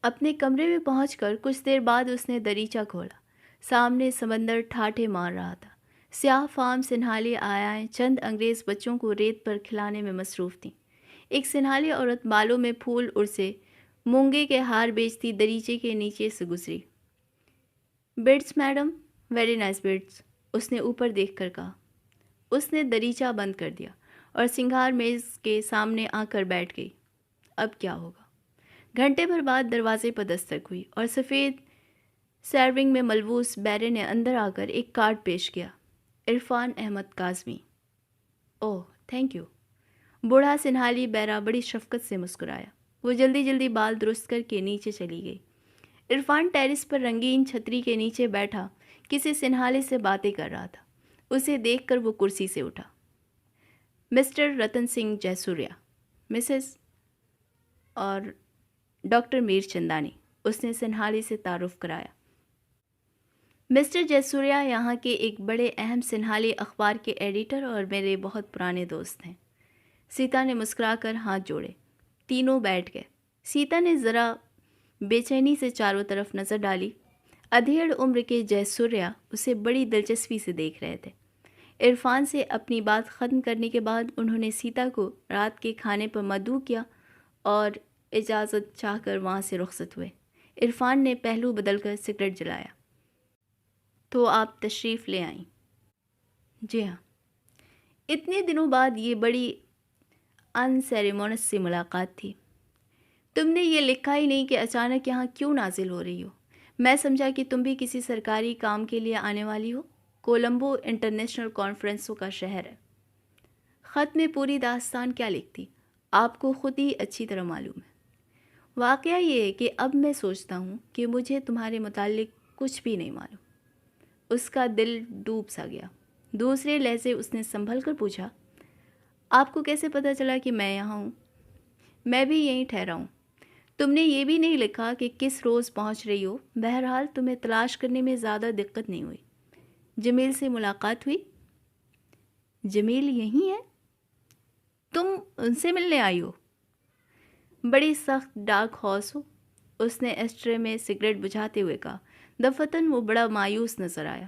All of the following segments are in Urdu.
اپنے کمرے میں پہنچ کر کچھ دیر بعد اس نے دریچہ کھولا۔ سامنے سمندر ٹھاٹھے مار رہا تھا۔ سیاہ فام سنہالی آیائیں چند انگریز بچوں کو ریت پر کھلانے میں مصروف تھیں۔ ایک سنہالی عورت بالوں میں پھول ارسے مونگے کے ہار بیچتی دریچے کے نیچے سے گزری۔ Beds madam, very nice beds, اس نے اوپر دیکھ کر کہا۔ اس نے دریچہ بند کر دیا اور سنگھار میز کے سامنے آ کر بیٹھ گئی۔ اب کیا ہوگا؟ گھنٹے بھر بعد دروازے پر دستک ہوئی اور سفید سیرونگ میں ملبوس بیرے نے اندر آ کر ایک کارڈ پیش کیا۔ عرفان احمد کاظمی۔ اوہ تھینک یو۔ بوڑھا سنہالی بیرا بڑی شفقت سے مسکرایا۔ وہ جلدی جلدی بال درست کر کے نیچے چلی گئی۔ عرفان ٹیرس پر رنگین چھتری کے نیچے بیٹھا کسی سنہالے سے باتیں کر رہا تھا۔ اسے دیکھ کر وہ کرسی سے اٹھا۔ مسٹر رتن سنگھ جے سوریا، مسز اور ڈاکٹر میر چندانی، اس نے سنہالی سے تعارف کرایا۔ مسٹر جے سوریا یہاں کے ایک بڑے اہم سنہالی اخبار کے ایڈیٹر اور میرے بہت پرانے دوست ہیں۔ سیتا نے مسکرا کر ہاتھ جوڑے۔ تینوں بیٹھ گئے۔ سیتا نے ذرا بے چینی سے چاروں طرف نظر ڈالی۔ ادھیڑ عمر کے جے سوریا اسے بڑی دلچسپی سے دیکھ رہے تھے۔ عرفان سے اپنی بات ختم کرنے کے بعد انہوں نے سیتا کو رات کے کھانے پر مدعو کیا اور اجازت چاہ کر وہاں سے رخصت ہوئے۔ عرفان نے پہلو بدل کر سگریٹ جلایا۔ تو آپ تشریف لے آئیں؟ جی ہاں۔ اتنے دنوں بعد یہ بڑی ان سیریمونس سی ملاقات تھی۔ تم نے یہ لکھا ہی نہیں کہ اچانک یہاں کیوں نازل ہو رہی ہو۔ میں سمجھا کہ تم بھی کسی سرکاری کام کے لیے آنے والی ہو۔ کولمبو انٹرنیشنل کانفرنسوں کا شہر ہے۔ خط میں پوری داستان کیا لکھتی، آپ کو خود ہی اچھی طرح معلوم ہے۔ واقعہ یہ ہے کہ اب میں سوچتا ہوں کہ مجھے تمہارے متعلق کچھ بھی نہیں معلوم۔ اس کا دل ڈوب سا گیا۔ دوسرے لہجے اس نے سنبھل کر پوچھا، آپ کو کیسے پتہ چلا کہ میں یہاں ہوں؟ میں بھی یہیں ٹھہرا ہوں۔ تم نے یہ بھی نہیں لکھا کہ کس روز پہنچ رہی ہو۔ بہرحال تمہیں تلاش کرنے میں زیادہ دقت نہیں ہوئی۔ جمیل سے ملاقات ہوئی؟ جمیل یہیں ہے؟ تم ان سے ملنے آئی ہو؟ بڑی سخت ڈارک ہارس ہو، اس نے ایسٹرے میں سگریٹ بجھاتے ہوئے کہا۔ دفعتاً وہ بڑا مایوس نظر آیا۔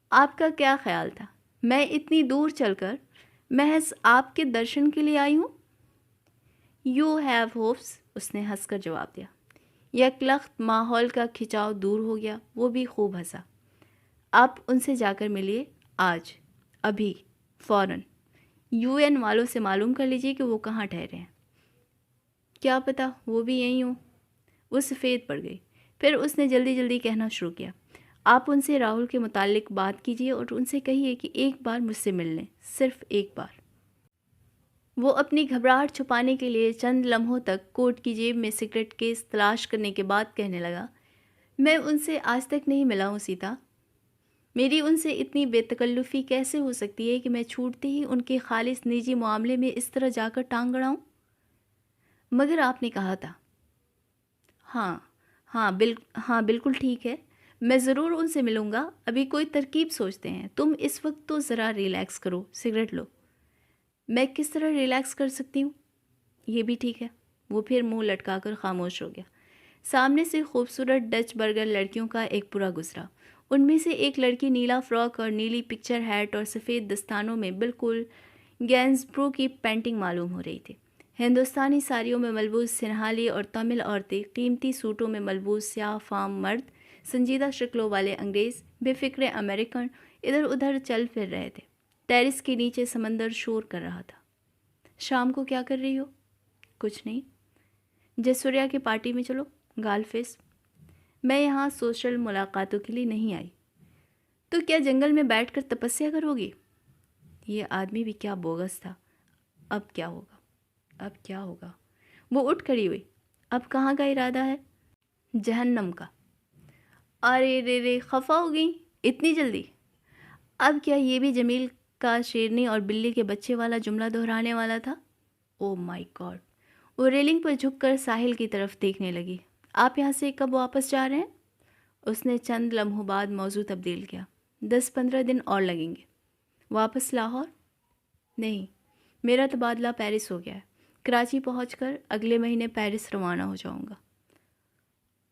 آپ کا کیا خیال تھا میں اتنی دور چل کر محض آپ کے درشن کے لیے آئی ہوں؟ یو ہیو ہوپس، اس نے ہنس کر جواب دیا۔ یک لخت ماحول کا کھچاؤ دور ہو گیا۔ وہ بھی خوب ہنسا۔ آپ ان سے جا کر ملیے، آج، ابھی، فوراً۔ UN والوں سے معلوم کر لیجیے کہ وہ کہاں ٹھہرے ہیں۔ کیا پتہ وہ بھی یہیں ہوں۔ وہ سفید پڑ گئی۔ پھر اس نے جلدی جلدی کہنا شروع کیا، آپ ان سے راہل کے متعلق بات کیجیے اور ان سے کہیے کہ ایک بار مجھ سے مل لیں، صرف ایک بار۔ وہ اپنی گھبراہٹ چھپانے کے لیے چند لمحوں تک کوٹ کی جیب میں سگریٹ کیس تلاش کرنے کے بعد کہنے لگا، میں ان سے آج تک نہیں ملا ہوں سیتا۔ میری ان سے اتنی بے تکلفی کیسے ہو سکتی ہے کہ میں چھوٹتے ہی ان کے خالص نجی معاملے میں اس طرح جا کر ٹانگ گڑاؤں؟ مگر آپ نے کہا تھا۔ ہاں بالکل ٹھیک ہے، میں ضرور ان سے ملوں گا۔ ابھی کوئی ترکیب سوچتے ہیں۔ تم اس وقت تو ذرا ریلیکس کرو، سگریٹ لو۔ میں کس طرح ریلیکس کر سکتی ہوں؟ یہ بھی ٹھیک ہے۔ وہ پھر منہ لٹکا کر خاموش ہو گیا۔ سامنے سے خوبصورت ڈچ برگر لڑکیوں کا ایک پورا گزرا۔ ان میں سے ایک لڑکی نیلا فراک اور نیلی پکچر ہیٹ اور سفید دستانوں میں بالکل گینزبرو کی پینٹنگ معلوم ہو رہی تھی۔ ہندوستانی ساڑیوں میں ملبوس سنہالی اور تامل عورتیں، قیمتی سوٹوں میں ملبوس سیاہ فام مرد، سنجیدہ شکلوں والے انگریز، بے فکر امریکن ادھر ادھر چل پھر رہے تھے۔ ٹیرس کے نیچے سمندر شور کر رہا تھا۔ شام کو کیا کر رہی ہو؟ کچھ نہیں۔ جسوریا کی پارٹی میں چلو، گال فیس۔ میں یہاں سوشل ملاقاتوں کے لیے نہیں آئی۔ تو کیا جنگل میں بیٹھ کر تپسیا کرو گی؟ یہ آدمی بھی کیا بوگس تھا۔ اب کیا ہوگا؟ وہ اٹھ کھڑی ہوئی۔ اب کہاں کا ارادہ ہے؟ جہنم کا۔ ارے رے خفا ہو گئی اتنی جلدی؟ اب کیا یہ بھی جمیل کا شیرنی اور بلی کے بچے والا جملہ دہرانے والا تھا؟ او مائی گاڈ۔ وہ ریلنگ پر جھک کر ساحل کی طرف دیکھنے لگی۔ آپ یہاں سے کب واپس جا رہے ہیں؟ اس نے چند لمحوں بعد موضوع تبدیل کیا۔ 10-15 دن اور لگیں گے۔ واپس لاہور؟ نہیں، میرا تبادلہ پیرس ہو گیا ہے۔ کراچی پہنچ کر اگلے مہینے پیرس روانہ ہو جاؤں گا۔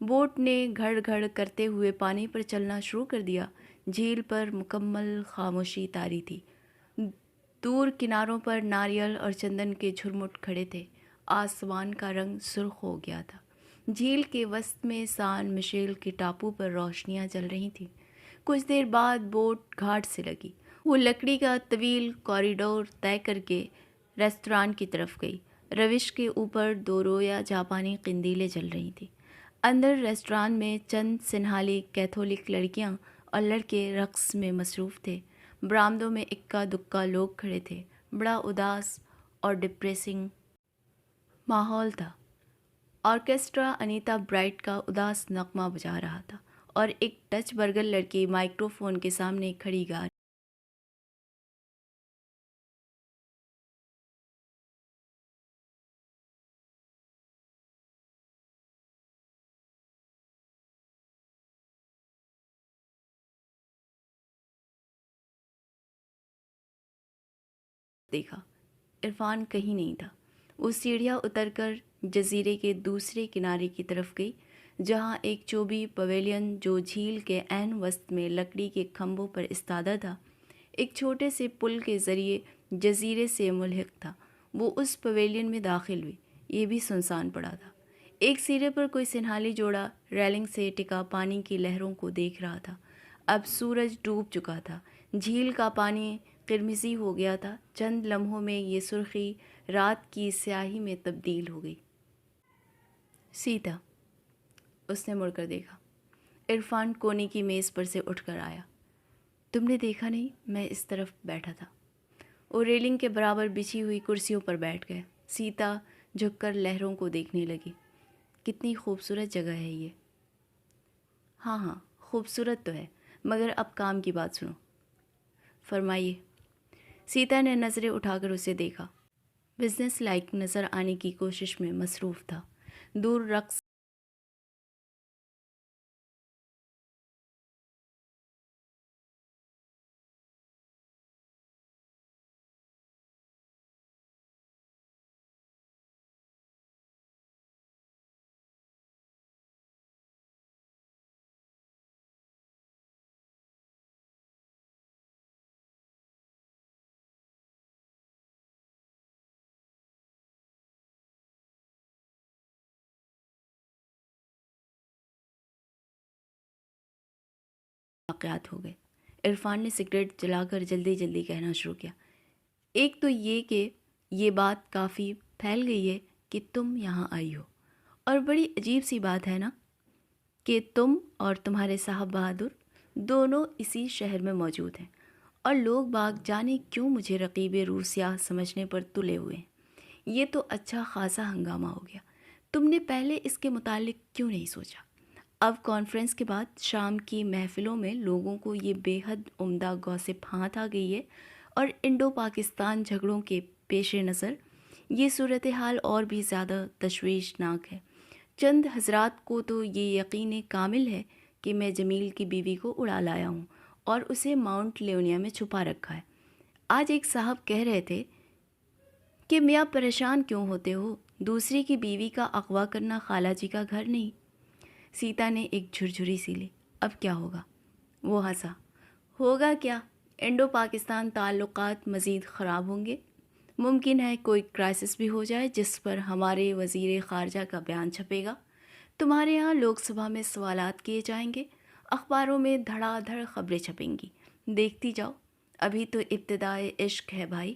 بوٹ نے گھڑ گھڑ کرتے ہوئے پانی پر چلنا شروع کر دیا۔ جھیل پر مکمل خاموشی طاری تھی۔ دور کناروں پر ناریل اور چندن کے جھرمٹ کھڑے تھے۔ آسمان کا رنگ سرخ ہو گیا تھا۔ جھیل کے وسط میں سان مشیل کے ٹاپو پر روشنیاں جل رہی تھیں۔ کچھ دیر بعد بوٹ گھاٹ سے لگی۔ وہ لکڑی کا طویل کوریڈور طے کر کے ریستوران کی طرف گئی۔ روش کے اوپر دو رویا جاپانی قندیلیں جل رہی تھیں۔ اندر ریستوران میں چند سنہالی کیتھولک لڑکیاں اور لڑکے رقص میں مصروف تھے۔ برآمدوں میں اکا دکا لوگ کھڑے تھے۔ بڑا اداس اور ڈپریسنگ ماحول تھا۔ آرکیسٹرا انیتا برائٹ کا اداس نغمہ بجا رہا تھا اور ایک ڈچ برگر لڑکی مائکرو فون کے سامنے کھڑی گا دیکھا۔ عرفان کہیں نہیں تھا۔ وہ سیڑھیاں اتر کر جزیرے کے دوسرے کنارے کی طرف گئی، جہاں ایک چوبی پویلین جو جھیل کے عین وسط میں لکڑی کے کھمبوں پر استادہ تھا، ایک چھوٹے سے پل کے ذریعے جزیرے سے ملحق تھا۔ وہ اس پویلین میں داخل ہوئی۔ یہ بھی سنسان پڑا تھا۔ ایک سرے پر کوئی سنہالی جوڑا ریلنگ سے ٹکا پانی کی لہروں کو دیکھ رہا تھا۔ اب سورج ڈوب چکا تھا۔ جھیل کا پانی قرمزی ہو گیا تھا۔ چند لمحوں میں یہ سرخی رات کی سیاہی میں تبدیل ہو گئی۔ سیتا، اس نے مڑ کر دیکھا۔ عرفان کونے کی میز پر سے اٹھ کر آیا۔ تم نے دیکھا نہیں، میں اس طرف بیٹھا تھا۔ وہ ریلنگ کے برابر بچھی ہوئی کرسیوں پر بیٹھ گئے۔ سیتا جھک کر لہروں کو دیکھنے لگی۔ کتنی خوبصورت جگہ ہے یہ۔ ہاں ہاں، خوبصورت تو ہے، مگر اب کام کی بات سنو۔ فرمائیے۔ سیتا نے نظریں اٹھا کر اسے دیکھا۔ بزنس لائک نظر آنے کی کوشش میں مصروف تھا۔ دور رقص واقعات ہو گئے۔ عرفان نے سگریٹ جلا کر جلدی جلدی کہنا شروع کیا۔ ایک تو یہ کہ یہ بات کافی پھیل گئی ہے کہ تم یہاں آئی ہو، اور بڑی عجیب سی بات ہے نا کہ تم اور تمہارے صاحب بہادر دونوں اسی شہر میں موجود ہیں، اور لوگ باغ جانے کیوں مجھے رقیب روسیہ سمجھنے پر تلے ہوئے ہیں۔ یہ تو اچھا خاصا ہنگامہ ہو گیا۔ تم نے پہلے اس کے متعلق کیوں نہیں سوچا؟ اب کانفرنس کے بعد شام کی محفلوں میں لوگوں کو یہ بے حد عمدہ گوسپ ہاتھ آ گئی ہے، اور انڈو پاکستان جھگڑوں کے پیش نظر یہ صورتحال اور بھی زیادہ تشویشناک ہے۔ چند حضرات کو تو یہ یقین کامل ہے کہ میں جمیل کی بیوی کو اڑا لایا ہوں اور اسے ماؤنٹ لیونیا میں چھپا رکھا ہے۔ آج ایک صاحب کہہ رہے تھے کہ میاں پریشان کیوں ہوتے ہو، دوسری کی بیوی کا اغوا کرنا خالہ جی کا گھر نہیں۔ سیتا نے ایک جھرجھری سی لی۔ اب کیا ہوگا؟ وہ ہنسا۔ ہوگا کیا، انڈو پاکستان تعلقات مزید خراب ہوں گے۔ ممکن ہے کوئی کرائسس بھی ہو جائے جس پر ہمارے وزیر خارجہ کا بیان چھپے گا۔ تمہارے ہاں لوک سبھا میں سوالات کیے جائیں گے، اخباروں میں دھڑا دھڑ خبریں چھپیں گی۔ دیکھتی جاؤ، ابھی تو ابتدائے عشق ہے بھائی۔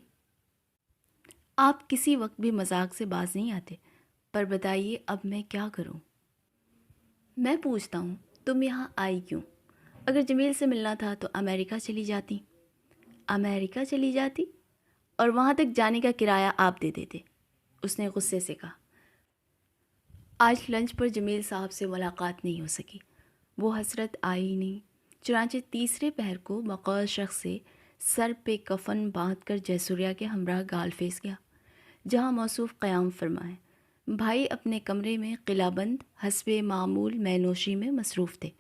آپ کسی وقت بھی مذاق سے باز نہیں آتے، پر بتائیے اب میں کیا کروں؟ میں پوچھتا ہوں، تم یہاں آئی کیوں؟ اگر جمیل سے ملنا تھا تو امریکہ چلی جاتی۔ امریکہ چلی جاتی؟ اور وہاں تک جانے کا کرایہ آپ دے دیتے، اس نے غصے سے کہا۔ آج لنچ پر جمیل صاحب سے ملاقات نہیں ہو سکی۔ وہ حسرت آئی ہی نہیں۔ چنانچہ تیسرے پہر کو بقول شخص سے سر پہ کفن باندھ کر جے سوریا کے ہمراہ گال فیس گیا، جہاں موصوف قیام فرمائے۔ بھائی اپنے کمرے میں قلعہ بند حسب معمول مے نوشی میں مصروف تھے۔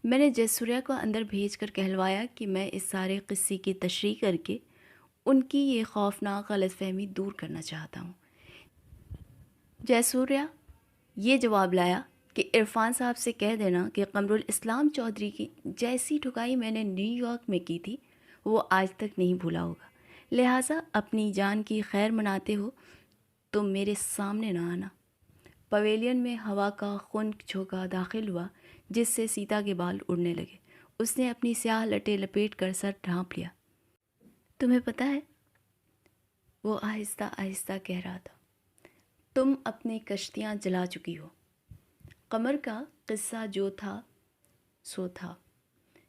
میں نے جے سوریا کو اندر بھیج کر کہلوایا کہ میں اس سارے قصے کی تشریح کر کے ان کی یہ خوفناک غلط فہمی دور کرنا چاہتا ہوں۔ جے سوریا یہ جواب لایا کہ عرفان صاحب سے کہہ دینا کہ قمر الاسلام چودھری کی جیسی ٹھکائی میں نے نیو یارک میں کی تھی وہ آج تک نہیں بھولا ہوگا، لہٰذا اپنی جان کی خیر مناتے ہو تم میرے سامنے نہ آنا۔ پویلین میں ہوا کا خنک جھونکا داخل ہوا جس سے سیتا کے بال اڑنے لگے۔ اس نے اپنی سیاہ لٹے لپیٹ کر سر ڈھانپ لیا۔ تمہیں پتہ ہے، وہ آہستہ آہستہ کہہ رہا تھا، تم اپنی کشتیاں جلا چکی ہو۔ قمر کا قصہ جو تھا سو تھا۔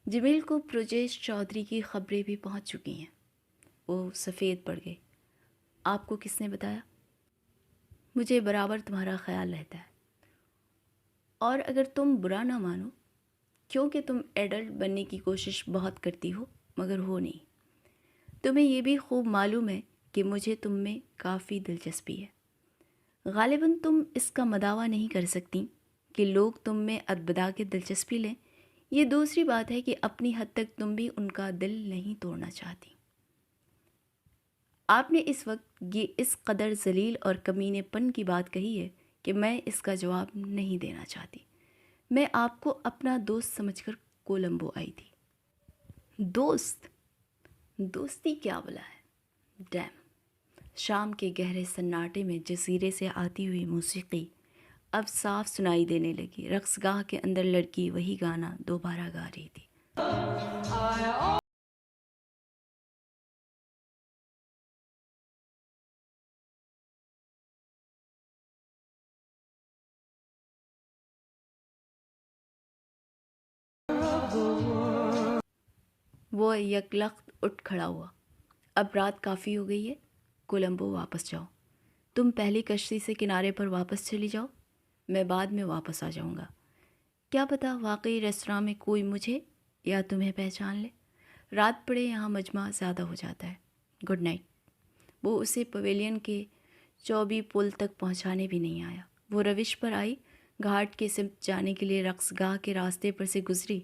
جمیل کو پروجیش چودھری کی خبریں بھی پہنچ چکی ہیں۔ وہ سفید پڑ گئی۔ آپ کو کس نے بتایا؟ مجھے برابر تمہارا خیال رہتا ہے، اور اگر تم برا نہ مانو، کیونکہ تم ایڈلٹ بننے کی کوشش بہت کرتی ہو مگر ہو نہیں۔ تمہیں یہ بھی خوب معلوم ہے کہ مجھے تم میں کافی دلچسپی ہے۔ غالباً تم اس کا مداوع نہیں کر سکتی کہ لوگ تم میں ادبدا کے دلچسپی لیں۔ یہ دوسری بات ہے کہ اپنی حد تک تم بھی ان کا دل نہیں توڑنا چاہتی۔ آپ نے اس وقت یہ اس قدر ذلیل اور کمینے پن کی بات کہی ہے کہ میں اس کا جواب نہیں دینا چاہتی۔ میں آپ کو اپنا دوست سمجھ کر کولمبو آئی تھی۔ دوست؟ دوستی کیا بلا ہے؟ ڈیم! شام کے گہرے سناٹے میں جزیرے سے آتی ہوئی موسیقی اب صاف سنائی دینے لگی۔ رقص گاہ کے اندر لڑکی وہی گانا دوبارہ گا رہی تھی۔ وہ یکلخت اٹھ کھڑا ہوا۔ اب رات کافی ہو گئی ہے، کولمبو واپس جاؤ۔ تم پہلی کشتی سے کنارے پر واپس چلی جاؤ، میں بعد میں واپس آ جاؤں گا۔ کیا پتہ واقعی ریستوراں میں کوئی مجھے یا تمہیں پہچان لے۔ رات پڑے یہاں مجمع زیادہ ہو جاتا ہے۔ Good night. وہ اسے پویلین کے چوبی پل تک پہنچانے بھی نہیں آیا۔ وہ روش پر آئی، گھاٹ کے سمت جانے کے لیے رقص گاہ کے راستے پر سے گزری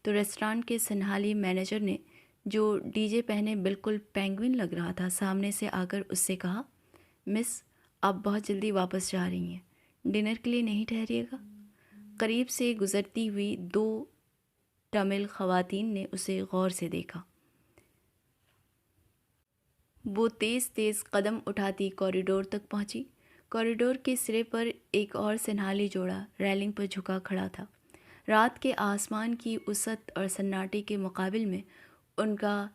تو ریسٹورانٹ کے سنبھالی مینیجر نے، جو ڈی جے پہنے بالکل پینگوئن لگ رہا تھا، سامنے سے آ کر اس سے کہا، مس، آپ بہت جلدی واپس جا رہی ہیں، ڈنر کے لیے نہیں ٹھہریے گا؟ قریب سے گزرتی ہوئی دو تمل خواتین نے اسے غور سے دیکھا۔ وہ تیز تیز قدم اٹھاتی کوریڈور تک پہنچی۔ کوریڈور کے سرے پر ایک اور سنہالی جوڑا ریلنگ پر جھکا کھڑا تھا۔ رات کے آسمان کی وسعت اور سناٹے کے مقابل میں ان کا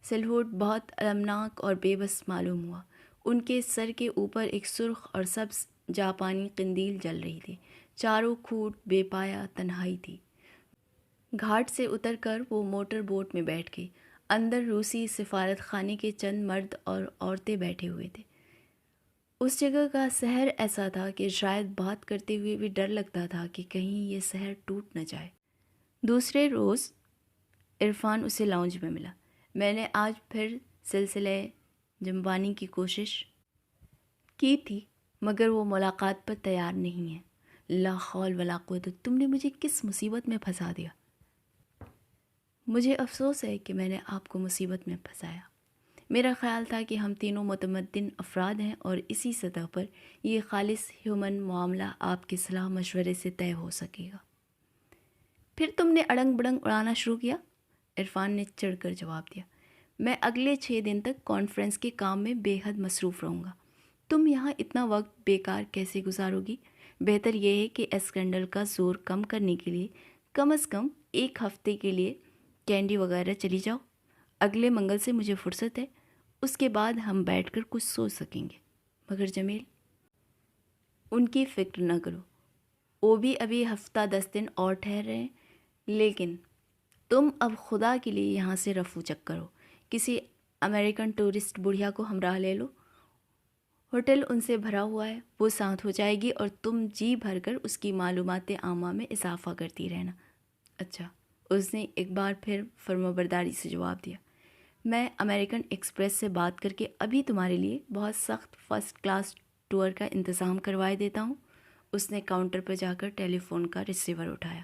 سلہوٹ بہت المناک اور بے بس معلوم ہوا۔ ان کے سر کے اوپر ایک سرخ اور سبز جاپانی قندیل جل رہی تھی۔ چاروں کھوٹ بے پایا تنہائی تھی۔ گھاٹ سے اتر کر وہ موٹر بوٹ میں بیٹھ گئی۔ اندر روسی سفارت خانے کے چند مرد اور عورتیں بیٹھے ہوئے تھے۔ اس جگہ کا سحر ایسا تھا کہ شاید بات کرتے ہوئے بھی ڈر لگتا تھا کہ کہیں یہ سحر ٹوٹ نہ جائے۔ دوسرے روز عرفان اسے لاؤنج میں ملا۔ میں نے آج پھر سلسلہ جمبانی کی کوشش کی تھی مگر وہ ملاقات پر تیار نہیں ہے۔ لا حول ولا قوت، تم نے مجھے کس مصیبت میں پھنسا دیا۔ مجھے افسوس ہے کہ میں نے آپ کو مصیبت میں پھنسایا۔ میرا خیال تھا کہ ہم تینوں متمدن افراد ہیں اور اسی سطح پر یہ خالص ہیومن معاملہ آپ کے صلاح مشورے سے طے ہو سکے گا۔ پھر تم نے اڑنگ بڑنگ اڑانا شروع کیا، عرفان نے چڑھ کر جواب دیا۔ میں اگلے 6 دن تک کانفرنس کے کام میں بے حد مصروف رہوں گا۔ تم یہاں اتنا وقت بیکار کیسے گزارو گی؟ بہتر یہ ہے کہ اسکینڈل کا زور کم کرنے کے لیے کم از کم 1 ہفتے کے لیے کینڈی وغیرہ چلی جاؤ۔ اگلے منگل سے مجھے فرصت ہے، اس کے بعد ہم بیٹھ کر کچھ سوچ سکیں گے۔ مگر جمیل، ان کی فکر نہ کرو، وہ بھی ابھی ہفتہ 10 دن اور ٹھہر رہے ہیں، لیکن تم اب خدا کے لیے یہاں سے رفو چکر ہو، کسی امریکن ٹورسٹ بڑھیا کو ہمراہ لے لو۔ ہوٹل ان سے بھرا ہوا ہے، وہ ساتھ ہو جائے گی اور تم جی بھر کر اس کی معلومات عامہ میں اضافہ کرتی رہنا۔ اچھا، اس نے ایک بار پھر فرمانبرداری سے جواب دیا۔ میں امریکن ایکسپریس سے بات کر کے ابھی تمہارے لیے بہت سخت فرسٹ کلاس ٹور کا انتظام کروائے دیتا ہوں۔ اس نے کاؤنٹر پر جا کر ٹیلی فون کا ریسیور اٹھایا۔